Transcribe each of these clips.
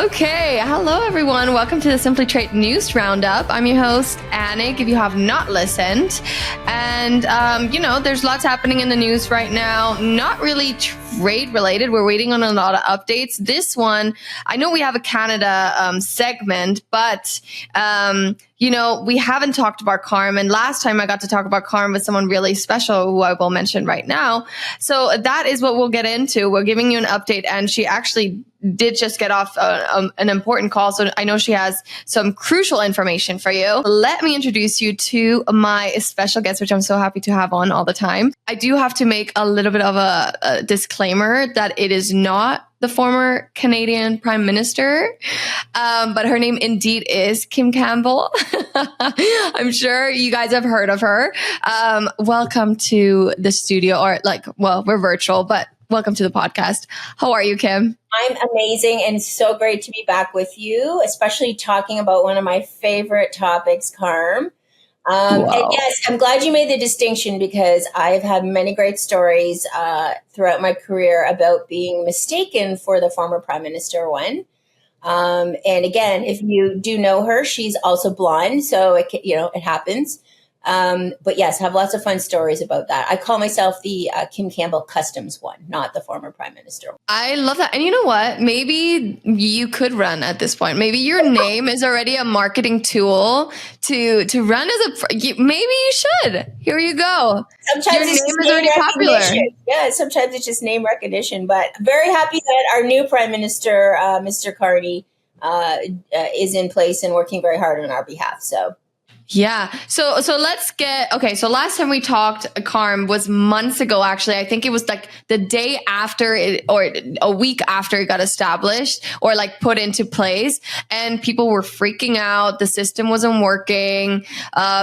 Okay, hello everyone. Welcome to the Simply Trade News Roundup. I'm your host, Anik, if you have not listened. And, there's lots happening in the news right now. Not really trade related. We're waiting on a lot of updates. This one, I know we have a Canada segment, but, we haven't talked about CARM. And last time I got to talk about CARM with someone really special who I will mention right now. So that is what we'll get into. We're giving you an update, and she actually did just get off an important call. So I know she has some crucial information for you. Let me introduce you to my special guest, which I'm so happy to have on all the time. I do have to make a little bit of a disclaimer that it is not the former Canadian Prime Minister, but her name indeed is Kim Campbell. I'm sure you guys have heard of her. Welcome to the studio, we're virtual, but welcome to the podcast. How are you, Kim? I'm amazing and so great to be back with you, especially talking about one of my favorite topics, CARM. And yes, I'm glad you made the distinction because I've had many great stories throughout my career about being mistaken for the former Prime Minister one. And again, if you do know her, she's also blonde, so it happens. But yes, have lots of fun stories about that. I call myself the Kim Campbell Customs one, not the former Prime Minister. I love that. And you know what? Maybe you could run at this point. Maybe your name is already a marketing tool to run as maybe you should. Here you go. Sometimes your name is already popular. Yeah, sometimes it's just name recognition. But very happy that our new Prime Minister, Mr. Carney, is in place and working very hard on our behalf. So. Yeah. So let's so last time we talked, CARM was months ago, actually. I think it was like the day after it, or a week after it got established or like put into place, and people were freaking out. The system wasn't working.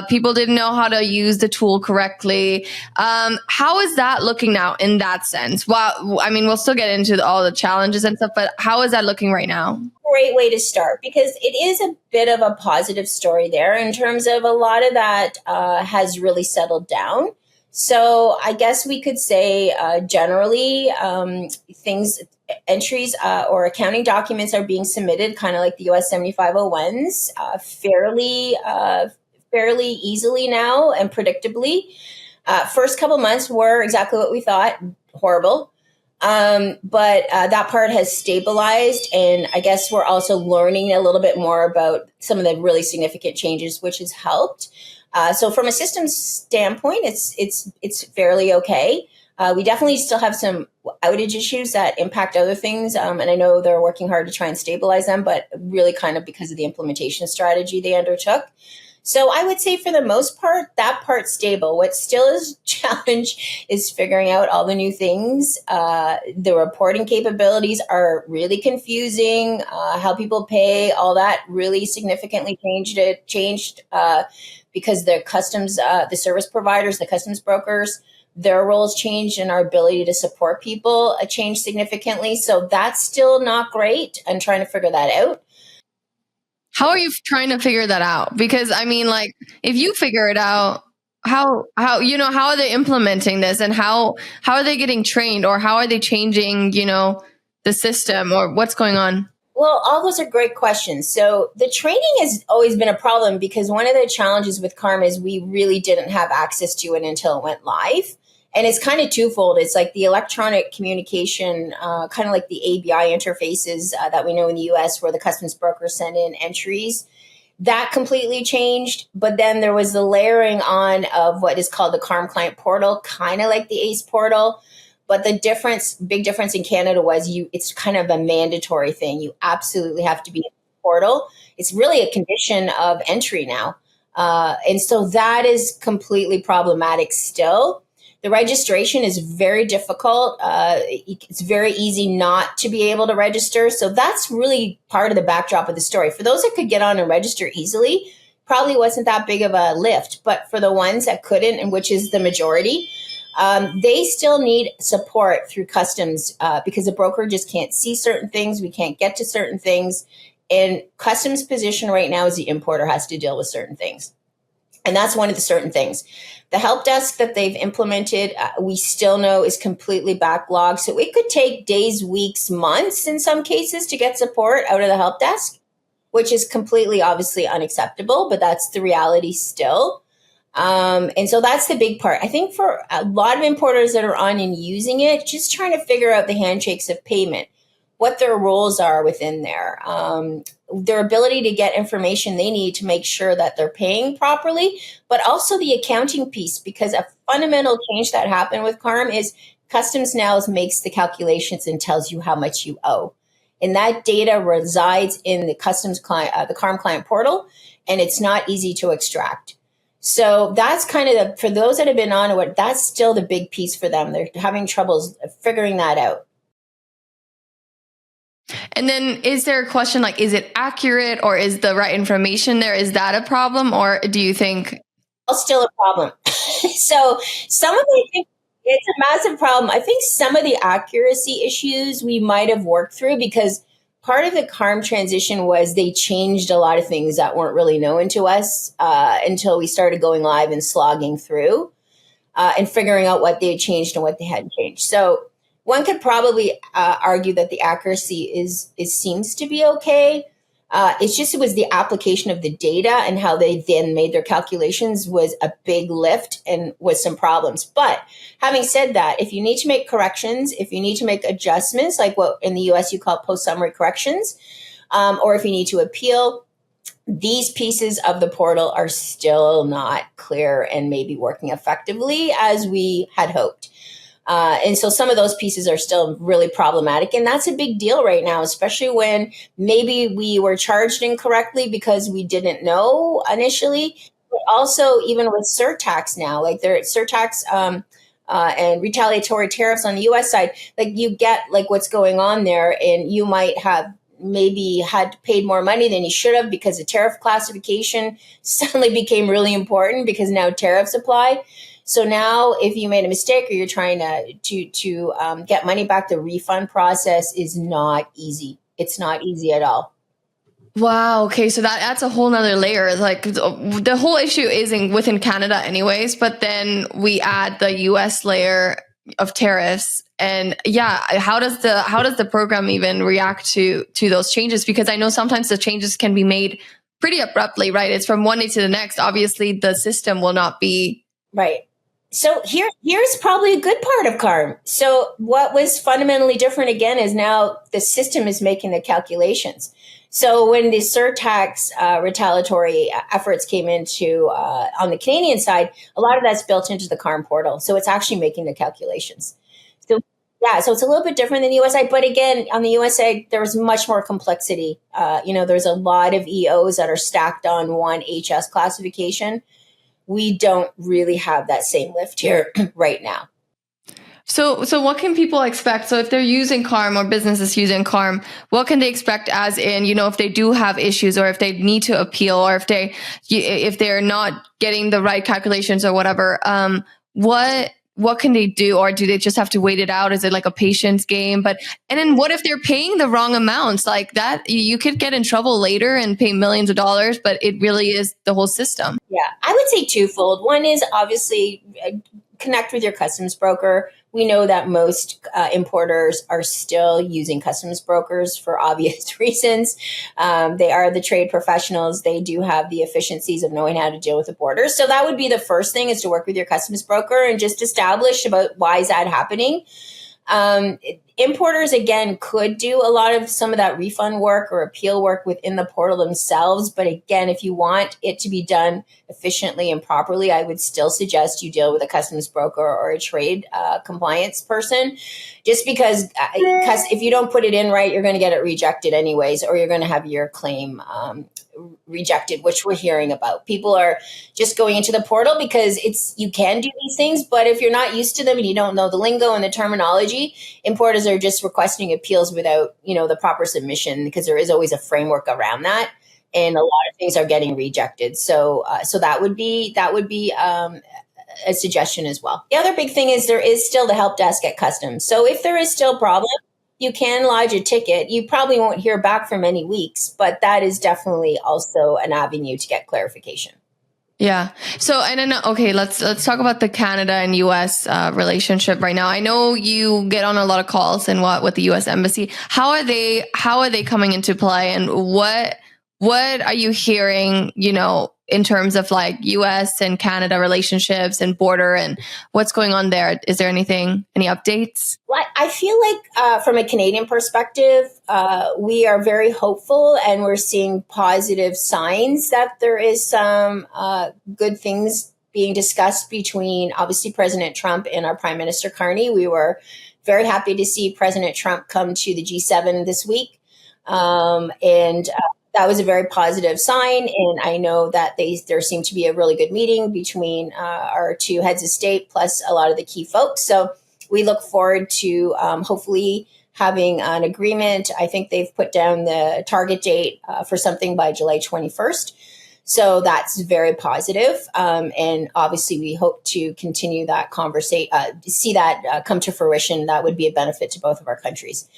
People didn't know how to use the tool correctly. How is that looking now in that sense? Well, I mean, we'll still get into all the challenges and stuff, but how is that looking right now? Great way to start, because it is a bit of a positive story there in terms of a lot of that has really settled down. So I guess we could say generally entries or accounting documents are being submitted kind of like the US 7501s fairly easily now and predictably. First couple months were exactly what we thought, horrible. But that part has stabilized, and I guess we're also learning a little bit more about some of the really significant changes, which has helped. So from a systems standpoint, it's fairly okay. We definitely still have some outage issues that impact other things, and I know they're working hard to try and stabilize them, but really kind of because of the implementation strategy they undertook. So I would say for the most part, that part's stable. What still is a challenge is figuring out all the new things. The reporting capabilities are really confusing. How people pay, all that really significantly changed because the customs, the service providers, the customs brokers, their roles changed, and our ability to support people changed significantly. So that's still not great. I'm trying to figure that out. How are you trying to figure that out? Because I mean, like, if you figure it out, how are they implementing this, and how are they getting trained, or how are they changing, the system, or what's going on? Well, all those are great questions. So the training has always been a problem because one of the challenges with CARM is we really didn't have access to it until it went live. And it's kind of twofold. It's like the electronic communication, kind of like the ABI interfaces that we know in the US where the customs brokers send in entries. That completely changed. But then there was the layering on of what is called the CARM client portal, kind of like the ACE portal. But the big difference in Canada was it's kind of a mandatory thing. You absolutely have to be in the portal. It's really a condition of entry now. And so that is completely problematic still. The registration is very difficult. It's very easy not to be able to register. So that's really part of the backdrop of the story. For those that could get on and register easily, probably wasn't that big of a lift. But for the ones that couldn't, and which is the majority, they still need support through customs because the broker just can't see certain things. We can't get to certain things. And customs position right now is the importer has to deal with certain things. And that's one of the certain things. The help desk that they've implemented, we still know is completely backlogged. So it could take days, weeks, months in some cases to get support out of the help desk, which is completely obviously unacceptable, but that's the reality still. And so that's the big part. I think for a lot of importers that are on and using it, just trying to figure out the handshakes of payment, what their roles are within there, their ability to get information they need to make sure that they're paying properly, but also the accounting piece, because a fundamental change that happened with CARM is Customs now makes the calculations and tells you how much you owe. And that data resides in the Customs client, the CARM client portal, and it's not easy to extract. So that's kind of for those that have been on it, that's still the big piece for them. They're having troubles figuring that out. And then is there a question like, is it accurate or is the right information there? Is that a problem? Or do you think? Well, still a problem. So some of the, it's a massive problem. I think some of the accuracy issues we might have worked through, because part of the CARM transition was they changed a lot of things that weren't really known to us until we started going live and slogging through and figuring out what they had changed and what they hadn't changed. So one could probably argue that the accuracy seems to be okay. It was the application of the data and how they then made their calculations was a big lift and was some problems. But having said that, if you need to make corrections, if you need to make adjustments, like what in the US you call post-summary corrections, or if you need to appeal, these pieces of the portal are still not clear and maybe working effectively as we had hoped. And so some of those pieces are still really problematic. And that's a big deal right now, especially when maybe we were charged incorrectly because we didn't know initially. But also even with surtax now, like there surtax and retaliatory tariffs on the US side, like you get like what's going on there, and you might have maybe had paid more money than you should have because the tariff classification suddenly became really important because now tariffs apply. So now if you made a mistake or you're trying to get money back, the refund process is not easy. It's not easy at all. Wow. Okay. So that's a whole nother layer. Like the whole issue is within Canada anyways, but then we add the US layer of tariffs. And yeah, how does the program even react to those changes? Because I know sometimes the changes can be made pretty abruptly, right? It's from one day to the next. Obviously the system will not be right. So here's probably a good part of CARM. So what was fundamentally different again is now the system is making the calculations. So when the surtax retaliatory efforts came into on the Canadian side, a lot of that's built into the CARM portal. So it's actually making the calculations. So yeah, so it's a little bit different than the US side. But again, on the US side, there was much more complexity. There's a lot of EOs that are stacked on one HS classification. We don't really have that same lift here right now. So what can people expect? So if they're using CARM or businesses using CARM, what can they expect as in, if they do have issues or if they need to appeal or if they're not getting the right calculations or whatever, what can they do? Or do they just have to wait it out? Is it like a patience game? And then what if they're paying the wrong amounts like that? You could get in trouble later and pay millions of dollars, but it really is the whole system. Yeah, I would say twofold. One is obviously connect with your customs broker. We know that most importers are still using customs brokers for obvious reasons. They are the trade professionals. They do have the efficiencies of knowing how to deal with the borders. So that would be the first thing, is to work with your customs broker and just establish about why is that happening. Importers, again, could do a lot of some of that refund work or appeal work within the portal themselves. But again, if you want it to be done efficiently and properly, I would still suggest you deal with a customs broker or a trade compliance person, just because if you don't put it in right, you're going to get it rejected anyways, or you're going to have your claim rejected, which we're hearing about. People are just going into the portal because you can do these things, but if you're not used to them and you don't know the lingo and the terminology, importers are just requesting appeals without, the proper submission, because there is always a framework around that, and a lot of things are getting rejected. So that would be a suggestion as well. The other big thing is there is still the help desk at customs. So if there is still problem, you can lodge a ticket. You probably won't hear back for many weeks, but that is definitely also an avenue to get clarification. Yeah. So, and then, okay, let's talk about the Canada and US relationship right now. I know you get on a lot of calls and what with the US embassy. How are they coming into play, and what are you hearing, in terms of like US and Canada relationships and border and what's going on there? Is there any updates? Well, I feel like from a Canadian perspective, we are very hopeful and we're seeing positive signs that there is some good things being discussed between obviously President Trump and our Prime Minister Carney. We were very happy to see President Trump come to the G7 this week. And that was a very positive sign. And I know that there seemed to be a really good meeting between our two heads of state plus a lot of the key folks. So we look forward to hopefully having an agreement. I think they've put down the target date for something by July 21st. So that's very positive. And obviously, we hope to continue that conversation, see that come to fruition. That would be a benefit to both of our countries.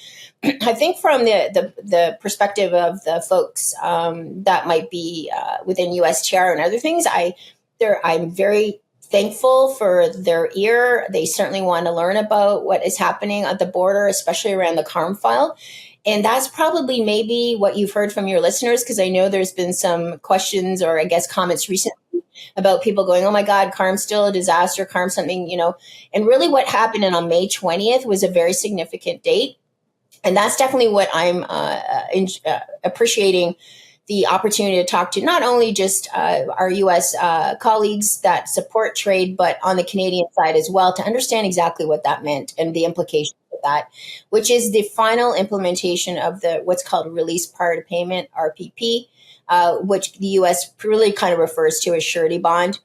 I think from the perspective of the folks that might be within USTR and other things, I'm very thankful for their ear. They certainly want to learn about what is happening at the border, especially around the CARM file. And that's probably maybe what you've heard from your listeners, because I know there's been some questions or I guess comments recently about people going, oh my God, CARM's still a disaster, CARM something, And really what happened on May 20th was a very significant date. And that's definitely what I'm appreciating the opportunity to talk to not only just our U.S. Colleagues that support trade, but on the Canadian side as well, to understand exactly what that meant and the implications of that, which is the final implementation of what's called Release Prior to Payment, RPP, which the U.S. really kind of refers to as surety bond.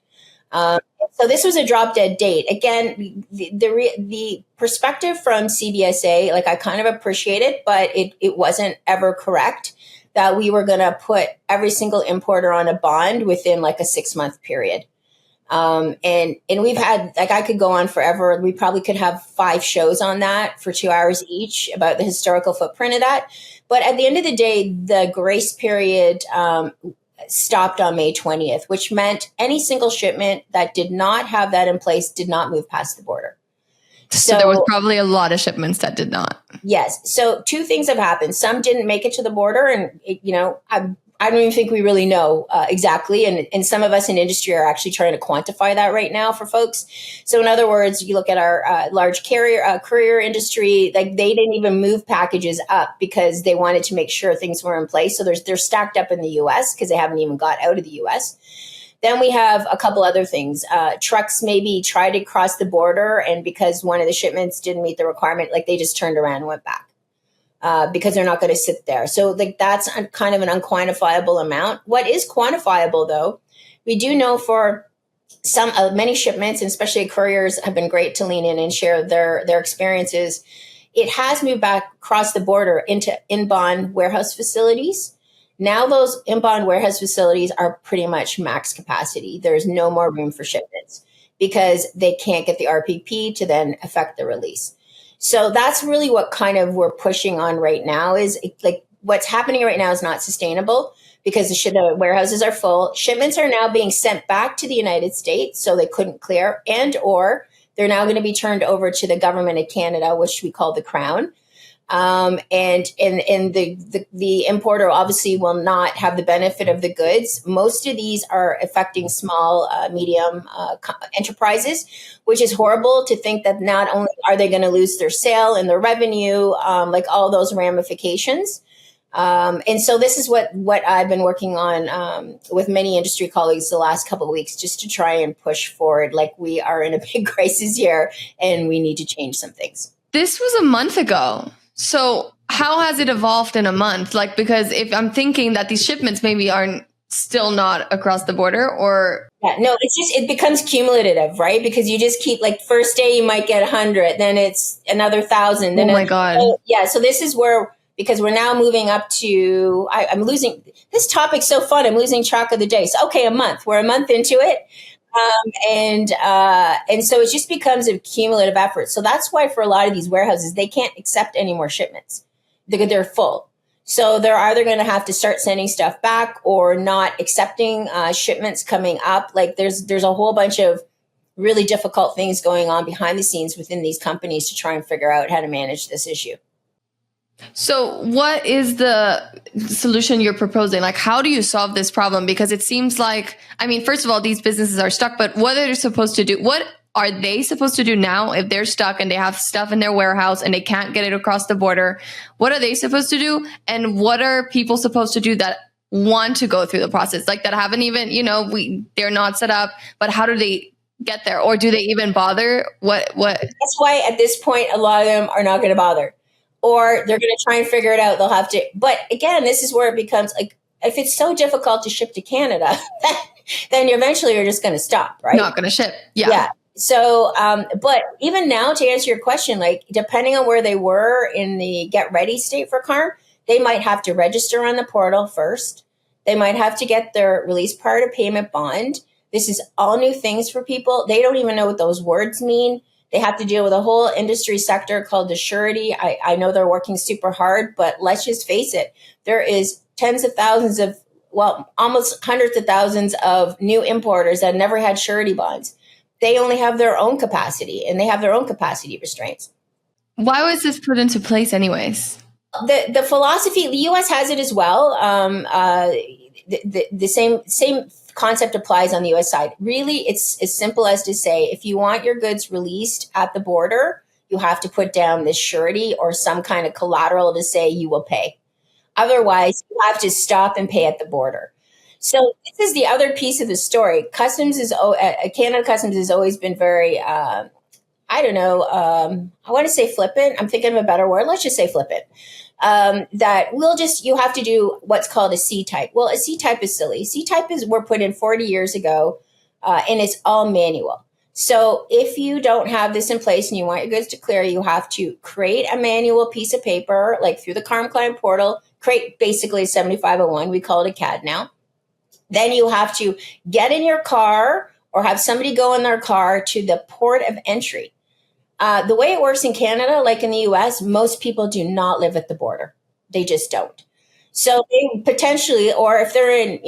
So this was a drop dead date. Again, the perspective from CBSA, like I kind of appreciate it, but it wasn't ever correct that we were going to put every single importer on a bond within like a 6-month period. And we've had, like, I could go on forever. We probably could have 5 shows on that for 2 hours each about the historical footprint of that. But at the end of the day, the grace period stopped on May 20th, which meant any single shipment that did not have that in place did not move past the border. So there was probably a lot of shipments that did not. Yes. So 2 things have happened. Some didn't make it to the border. And, I don't even think we really know exactly. And some of us in industry are actually trying to quantify that right now for folks. So in other words, you look at our large courier industry, like they didn't even move packages up because they wanted to make sure things were in place. So they're stacked up in the U.S. because they haven't even got out of the U.S. Then we have a couple other things. Trucks maybe tried to cross the border, and because one of the shipments didn't meet the requirement, like they just turned around and went back because they're not going to sit there. So like that's kind of an unquantifiable amount. What is quantifiable, though, we do know for many shipments, and especially couriers have been great to lean in and share their experiences. It has moved back across the border into inbound warehouse facilities. Now those inbound warehouse facilities are pretty much max capacity. There's no more room for shipments because they can't get the RPP to then affect the release. So that's really what kind of we're pushing on right now is like what's happening right now is not sustainable because the warehouses are full. Shipments are now being sent back to the United States, so they couldn't clear, and or they're now going to be turned over to the government of Canada, which we call the Crown. And the importer obviously will not have the benefit of the goods. Most of these are affecting small, medium enterprises, which is horrible to think that not only are they going to lose their sale and their revenue, like all those ramifications. And so this is what I've been working on with many industry colleagues the last couple of weeks, just to try and push forward. Like we are in a big crisis here and we need to change some things. This was a month ago. So how has it evolved in a month? Like, because if I'm thinking that these shipments maybe are still not across the border or... Yeah, no, it becomes cumulative, right? Because you just keep like first day you might get 100, then it's another 1,000. Then oh my God. Yeah. So this is where, because we're now moving up to, I'm losing, this topic's so fun. I'm losing track of the days. So, okay, a month. We're a month into it. And so it just becomes a cumulative effort. So that's why for a lot of these warehouses, they can't accept any more shipments. They're full. So they're either going to have to start sending stuff back or not accepting shipments coming up. Like there's a whole bunch of really difficult things going on behind the scenes within these companies to try and figure out how to manage this issue. So what is the solution you're proposing? Like, how do you solve this problem? Because it seems like, I mean, first of all, these businesses are stuck, but what are they supposed to do? What are they supposed to do now if they're stuck and they have stuff in their warehouse and they can't get it across the border? What are they supposed to do? And what are people supposed to do that want to go through the process? Like that haven't even, they're not set up, but how do they get there? Or do they even bother? What? That's why at this point, a lot of them are not going to bother. Or they're going to try and figure it out. They'll have to. But again, this is where it becomes like, if it's so difficult to ship to Canada, then eventually you're just going to stop, right? Not going to ship. Yeah. So, but even now, to answer your question, like depending on where they were in the get ready state for CARM, they might have to register on the portal first. They might have to get their release prior to payment bond. This is all new things for people. They don't even know what those words mean. They have to deal with a whole industry sector called the surety. I know they're working super hard, but let's just face it. There is tens of thousands of, almost hundreds of thousands of new importers that never had surety bonds. They only have their own capacity and they have their own capacity restraints. Why was this put into place anyways? The philosophy, the U.S. has it as well. The same concept applies on the U.S. side. Really, it's as simple as to say, if you want your goods released at the border, you have to put down this surety or some kind of collateral to say you will pay. Otherwise, you have to stop and pay at the border. So this is the other piece of the story. Canada Customs has always been very, I want to say flippant. I'm thinking of a better word. Let's just say flippant. That you have to do what's called a C-type. Well, a C-type is silly. C-type were put in 40 years ago, and it's all manual. So if you don't have this in place and you want your goods to clear, you have to create a manual piece of paper, like through the CARM client portal, create basically a 7501. We call it a CAD now. Then you have to get in your car or have somebody go in their car to the port of entry. The way it works in Canada, like in the US, most people do not live at the border. They just don't. So they potentially, or if they're in,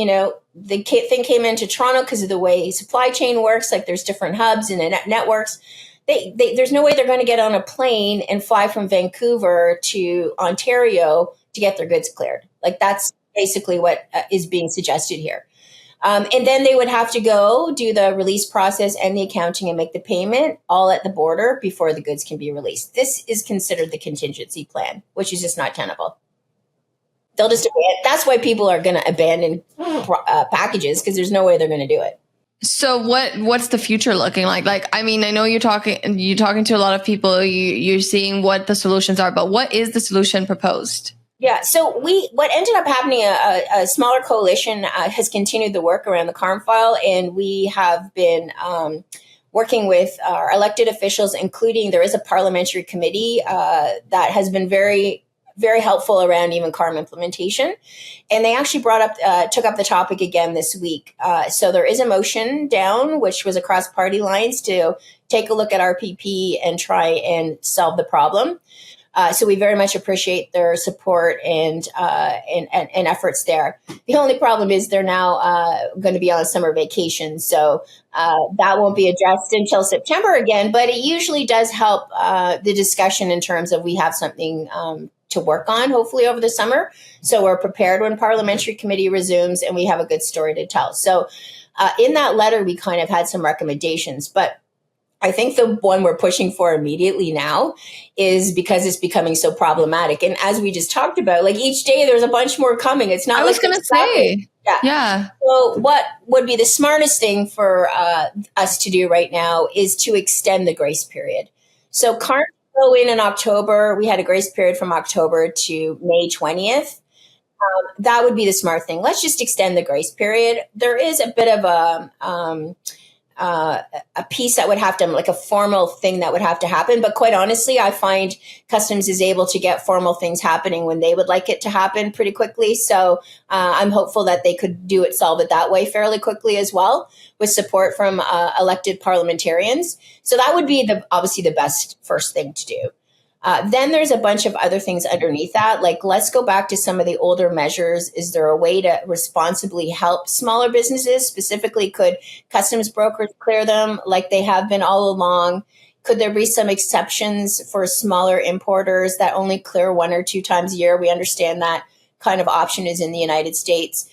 the thing came into Toronto because of the way supply chain works, like there's different hubs and networks. There's no way they're going to get on a plane and fly from Vancouver to Ontario to get their goods cleared. Like that's basically what is being suggested here. And then they would have to go do the release process and the accounting and make the payment all at the border before the goods can be released. This is considered the contingency plan, which is just not tenable. They'll just that's why people are going to abandon packages, because there's no way they're going to do it. So what's the future looking like? Like, I mean, I know you're talking to a lot of people, you're seeing what the solutions are, but what is the solution proposed? Yeah. So what ended up happening, a smaller coalition has continued the work around the CARM file, and we have been working with our elected officials, including there is a parliamentary committee that has been very, very helpful around even CARM implementation. And they actually took up the topic again this week. So there is a motion down, which was across party lines, to take a look at RPP and try and solve the problem. So we very much appreciate their support and efforts there. The only problem is they're now going to be on summer vacation, so that won't be addressed until September again. But it usually does help the discussion in terms of we have something to work on, hopefully over the summer. So we're prepared when parliamentary committee resumes, and we have a good story to tell. So in that letter, we kind of had some recommendations, but I think the one we're pushing for immediately now is because it's becoming so problematic. And as we just talked about, like each day there's a bunch more coming. It's not. I was going to say, yeah. So what would be the smartest thing for us to do right now is to extend the grace period. So CARM go in October. We had a grace period from October to May 20th. That would be the smart thing. Let's just extend the grace period. There is a bit of a piece that would have to, like a formal thing that would have to happen. But quite honestly, I find Customs is able to get formal things happening when they would like it to happen pretty quickly. So I'm hopeful that they could solve it that way fairly quickly as well, with support from elected parliamentarians. So that would be obviously the best first thing to do. Then there's a bunch of other things underneath that. Like, let's go back to some of the older measures. Is there a way to responsibly help smaller businesses? Specifically, could customs brokers clear them like they have been all along? Could there be some exceptions for smaller importers that only clear 1 or 2 times a year? We understand that kind of option is in the United States.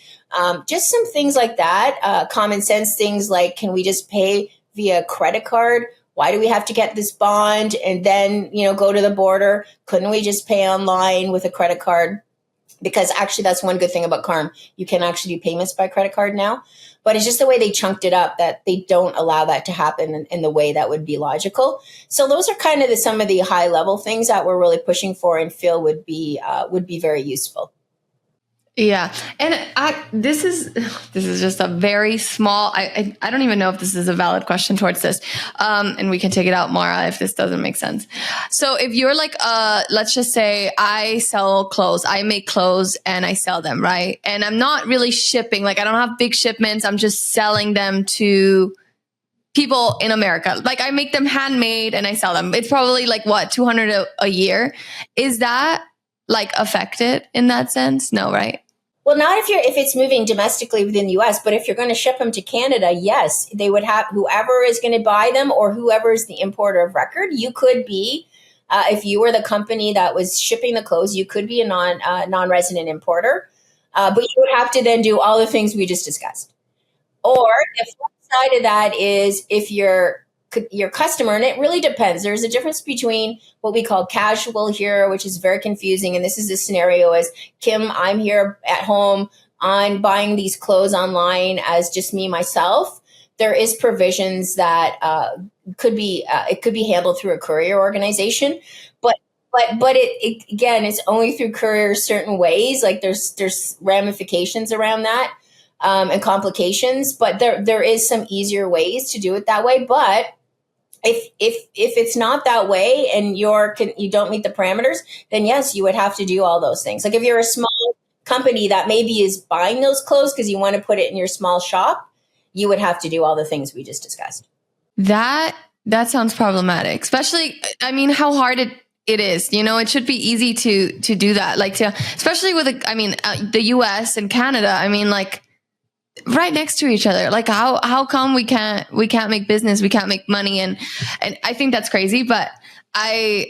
Just some things like that. Common sense things like, can we just pay via credit card? Why do we have to get this bond and then, go to the border? Couldn't we just pay online with a credit card? Because actually, that's one good thing about CARM. You can actually do payments by credit card now. But it's just the way they chunked it up that they don't allow that to happen in the way that would be logical. So those are kind of some of the high level things that we're really pushing for and feel would be very useful. Yeah. And this is just a very small, I don't even know if this is a valid question towards this. And we can take it out, Mara, if this doesn't make sense. So if you're like, let's just say I sell clothes, I make clothes and I sell them, right? And I'm not really shipping, like I don't have big shipments. I'm just selling them to people in America. Like I make them handmade and I sell them. It's probably like what, 200 a year. Is that like affected in that sense? No, right? Well, not if it's moving domestically within the US, but if you're going to ship them to Canada, yes, they would have whoever is going to buy them or whoever is the importer of record. You could be, if you were the company that was shipping the clothes, you could be a non-resident importer, but you would have to then do all the things we just discussed. Or the flip side of that is if your customer, and it really depends. There's a difference between what we call casual here, which is very confusing. And this is the scenario as Kim, I'm here at home. I'm buying these clothes online as just me, myself. There is provisions that it could be handled through a courier organization, but it again, it's only through couriers certain ways. Like there's ramifications around that and complications, but there is some easier ways to do it that way. But if it's not that way and you don't meet the parameters, then yes, you would have to do all those things. Like if you're a small company that maybe is buying those clothes because you want to put it in your small shop, you would have to do all the things we just discussed. That sounds problematic, especially, I mean, how hard it is, it should be easy to do that. Like especially with, the US and Canada, I mean, like, right next to each other. Like how come we can't make business, we can't make money, and I think that's crazy. But I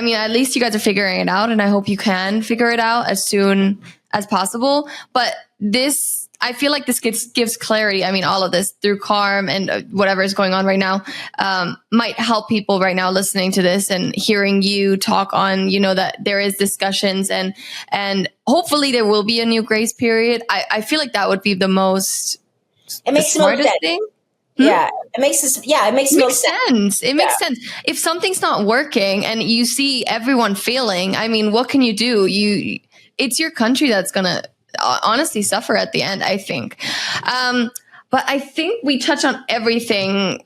mean, at least you guys are figuring it out, and I hope you can figure it out as soon as possible. But I feel like this gives clarity. I mean, all of this through CARM and whatever is going on right now might help people right now listening to this and hearing you talk on, that there is discussions and hopefully there will be a new grace period. I feel like that would be the smartest thing. Yeah, it makes most sense. It makes sense. If something's not working and you see everyone failing, I mean, what can you do? It's your country that's going to honestly suffer at the end, I think. But I think we touched on everything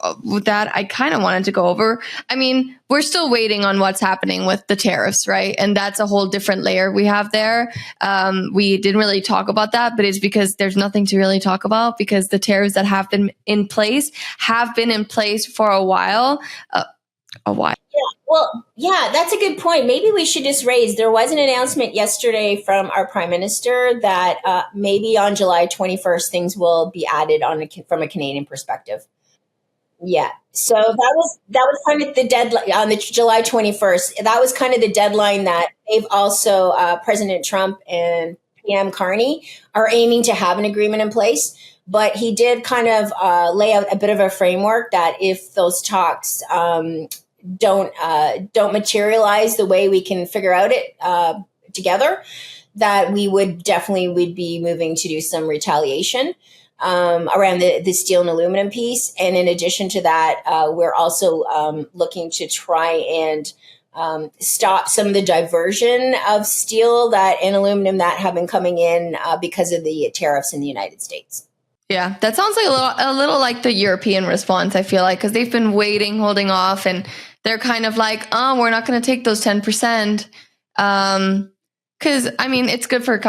that I kind of wanted to go over. I mean, we're still waiting on what's happening with the tariffs, right? And that's a whole different layer we have there. We didn't really talk about that, but it's because there's nothing to really talk about because the tariffs that have been in place for a while. Yeah, well, yeah, that's a good point. Maybe we should just raise, there was an announcement yesterday from our prime minister that maybe on July 21st, things will be added from a Canadian perspective. Yeah. So that was kind of the deadline on the July 21st. That was kind of the deadline that they've also, President Trump and PM Carney are aiming to have an agreement in place. But he did kind of lay out a bit of a framework that if those talks don't materialize the way we can figure out it together, that we'd be moving to do some retaliation around the steel and aluminum piece. And in addition to that, we're also looking to try and stop some of the diversion of steel and aluminum that have been coming in because of the tariffs in the United States. Yeah, that sounds like a little like the European response, I feel like, because they've been holding off, and they're kind of like, oh, we're not going to take those 10%. Because I mean, it's good for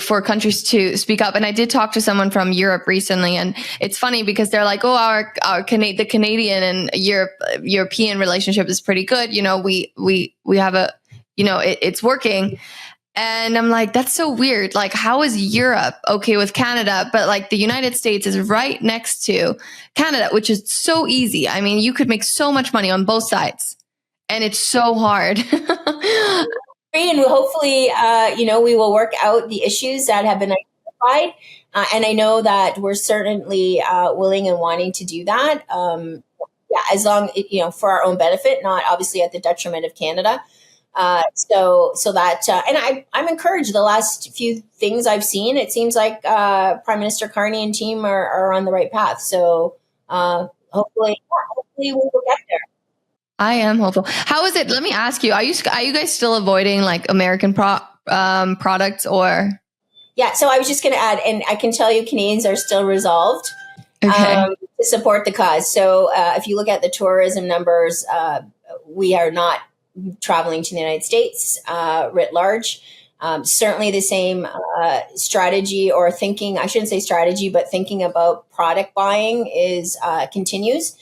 for countries to speak up. And I did talk to someone from Europe recently, and it's funny because they're like, "Oh, the Canadian and European relationship is pretty good. You know, we have a, you know, it's working." And I'm like, that's so weird. Like, how is Europe okay with Canada, but like the United States is right next to Canada, which is so easy. I mean, you could make so much money on both sides, and it's so hard. And hopefully, we will work out the issues that have been identified. And I know that we're certainly willing and wanting to do that. Yeah, as long, for our own benefit, not obviously at the detriment of Canada. So that, and I'm encouraged. The last few things I've seen, it seems like Prime Minister Carney and team are on the right path. So hopefully we will get there. I am hopeful. How is it? Let me ask you: Are you guys still avoiding like American products or? Yeah. So I was just going to add, and I can tell you, Canadians are still resolved to support the cause. So if you look at the tourism numbers, we are not traveling to the United States writ large. Certainly the same strategy or thinking. I shouldn't say strategy, but thinking about product buying is continues.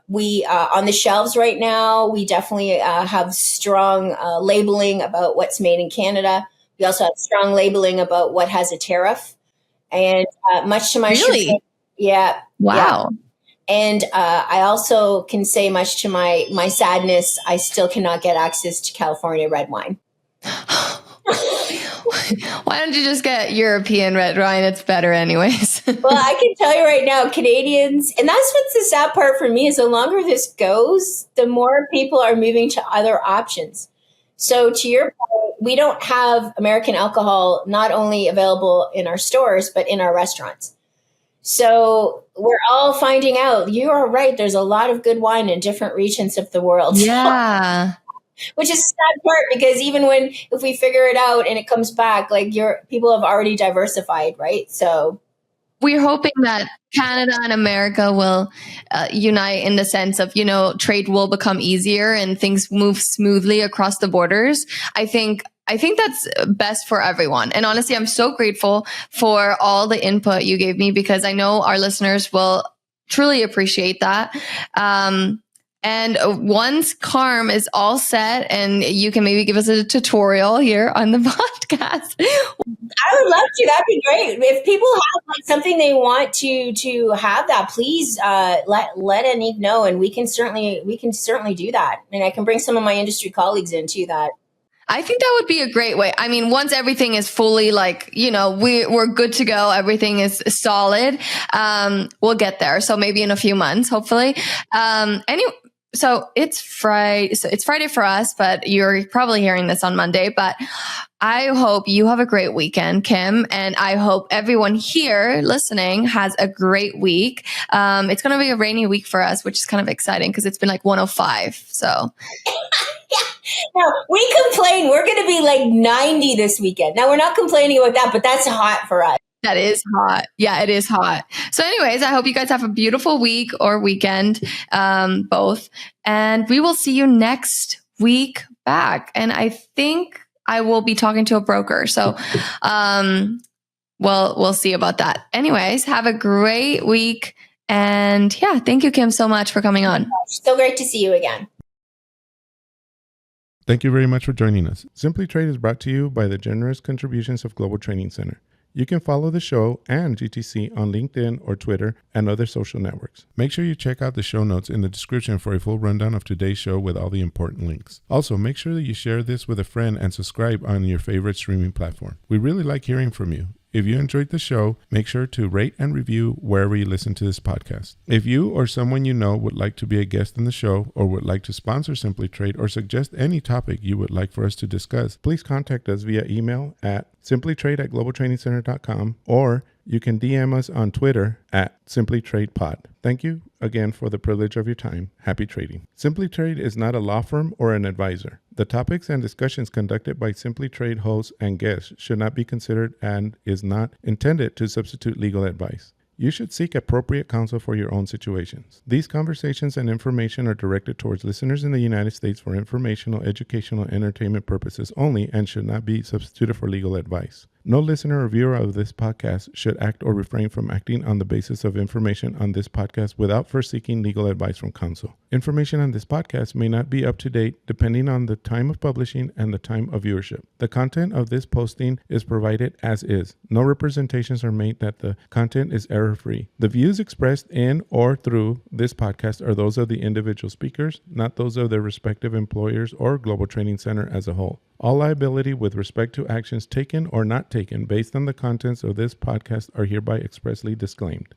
We on the shelves right now, we definitely have strong labeling about what's made in Canada. We also have strong labeling about what has a tariff, and much to my really, yeah, wow. Yeah. And I also can say, much to my sadness, I still cannot get access to California red wine. Why don't you just get European red wine? It's better anyways. Well, I can tell you right now, Canadians, and that's what's the sad part for me, is the longer this goes, the more people are moving to other options. So to your point, we don't have American alcohol not only available in our stores, but in our restaurants. So we're all finding out, you are right, there's a lot of good wine in different regions of the world. Yeah. Which is a sad part, because even if we figure it out and it comes back, like people have already diversified, right? So we're hoping that Canada and America will unite in the sense of, trade will become easier and things move smoothly across the borders. I think that's best for everyone. And honestly, I'm so grateful for all the input you gave me, because I know our listeners will truly appreciate that. And once CARM is all set, and you can maybe give us a tutorial here on the podcast. I would love to. That'd be great. If people have something they want to have that, please let Anique know, and we can certainly do that. And I can bring some of my industry colleagues into that. I think that would be a great way. I mean, once everything is fully we're good to go, everything is solid, we'll get there. So maybe in a few months, hopefully. So it's Friday. So it's Friday for us, but you're probably hearing this on Monday. But I hope you have a great weekend, Kim, and I hope everyone here listening has a great week. It's going to be a rainy week for us, which is kind of exciting because it's been like 105. So. No, we complain. We're going to be like 90 this weekend. Now, we're not complaining about that, but that's hot for us. That is hot. Yeah, it is hot. So anyways, I hope you guys have a beautiful week or weekend, both. And we will see you next week back. And I think I will be talking to a broker. So we'll see about that. Anyways, have a great week. And yeah, thank you, Kim, so much for coming on. So great to see you again. Thank you very much for joining us. Simply Trade is brought to you by the generous contributions of Global Training Center. You can follow the show and GTC on LinkedIn or Twitter and other social networks. Make sure you check out the show notes in the description for a full rundown of today's show with all the important links. Also, make sure that you share this with a friend and subscribe on your favorite streaming platform. We really like hearing from you. If you enjoyed the show, make sure to rate and review wherever you listen to this podcast. If you or someone you know would like to be a guest in the show or would like to sponsor Simply Trade or suggest any topic you would like for us to discuss, please contact us via email at simplytrade@globaltrainingcenter.com, or you can DM us on Twitter at simplytradepod. Thank you again for the privilege of your time. Happy trading. Simply Trade is not a law firm or an advisor. The topics and discussions conducted by Simply Trade hosts and guests should not be considered and is not intended to substitute legal advice. You should seek appropriate counsel for your own situations. These conversations and information are directed towards listeners in the United States for informational, educational, and entertainment purposes only and should not be substituted for legal advice. No listener or viewer of this podcast should act or refrain from acting on the basis of information on this podcast without first seeking legal advice from counsel. Information on this podcast may not be up to date depending on the time of publishing and the time of viewership. The content of this posting is provided as is. No representations are made that the content is error-free. The views expressed in or through this podcast are those of the individual speakers, not those of their respective employers or Global Training Center as a whole. All liability with respect to actions taken or not taken based on the contents of this podcast are hereby expressly disclaimed.